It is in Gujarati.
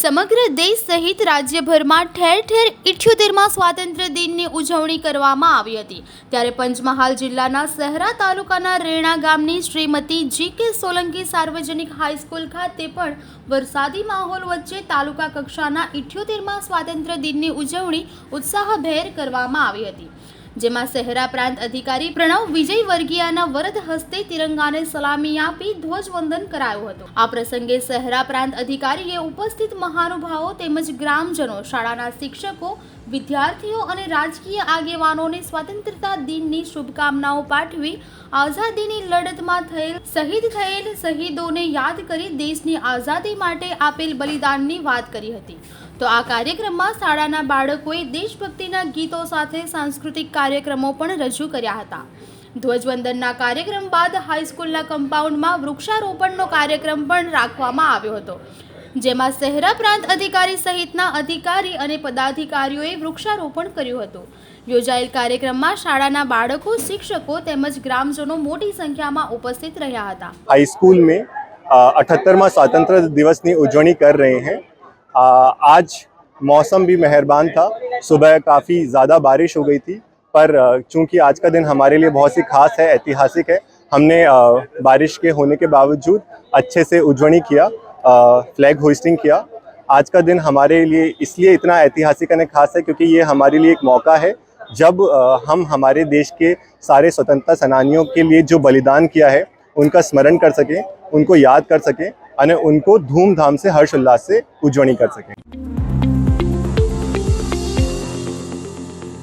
સમગ્ર દેશ સહિત રાજ્યભરમાં ઠેર ઠેર 78મા સ્વાતંત્ર્ય દિનની ઉજવણી કરવામાં આવી હતી। ત્યારે પંચમહાલ જિલ્લાના સહેરા તાલુકાના રેણા ગામની શ્રીમતી જી.કે. સોલંકી સાર્વજનિક હાઈસ્કૂલ ખાતે પણ વરસાદી માહોલ વચ્ચે તાલુકા કક્ષાના 78મા સ્વાતંત્ર્ય દિનની ઉજવણી ઉત્સાહભેર કરવામાં આવી હતી, જેમાં સહેરા પ્રાંત અધિકારી પ્રણવ વિજય વર્ગિયાના વરદ હસ્તે તિરંગાને સલામી આપી ધ્વજવંદન કરાયું હતું। આ પ્રસંગે સહેરા પ્રાંત અધિકારીએ ઉપસ્થિત મહાનુભાવો તેમજ ગ્રામજનો, શાળાના શિક્ષકો, વિદ્યાર્થીઓ અને રાજકીય આગેવાનોને સ્વતંત્રતા દિનની શુભકામનાઓ પાઠવી આઝાદીની લડતમાં શહીદ થયેલ શહીદોને યાદ કરી દેશની આઝાદી માટે આપેલ બલિદાનની વાત કરી હતી। તો આ કાર્યક્રમમાં શાળાના બાળકોએ દેશભક્તિના ગીતો સાથે સાંસ્કૃતિક કાર્યક્રમો પણ રજૂ કર્યા હતા। ધ્વજવંદનના કાર્યક્રમ બાદ હાઈસ્કૂલના કમ્પાઉન્ડમાં વૃક્ષારોપણનો કાર્યક્રમ પણ રાખવામાં આવ્યો હતો, જેમાં સહેરા પ્રાંત અધિકારી સહિતના અધિકારી અને પદાધિકારીઓએ વૃક્ષારોપણ કર્યું હતું। યોજાયેલ કાર્યક્રમમાં શાળાના બાળકો, શિક્ષકો તેમજ ગ્રામજનો મોટી સંખ્યામાં ઉપસ્થિત રહ્યા હતા। हाईस्कूल में 78वां स्वतंत्रता दिवस की उजवणी कर रहे हैं। आज मौसम भी मेहरबान था, सुबह काफ़ी ज़्यादा बारिश हो गई थी, पर चूंकि आज का दिन हमारे लिए बहुत ही खास है, ऐतिहासिक है, हमने बारिश के होने के बावजूद अच्छे से उजवणी किया, फ्लैग होइस्टिंग किया। आज का दिन हमारे लिए इसलिए इतना ऐतिहासिक और खास है क्योंकि ये हमारे लिए एक मौका है जब हम हमारे देश के सारे स्वतंत्रता सेनानियों के लिए जो बलिदान किया है उनका स्मरण कर सकें, उनको याद कर सकें और उनको धूमधाम से हर्ष उल्लास से उजवणी कर सकें।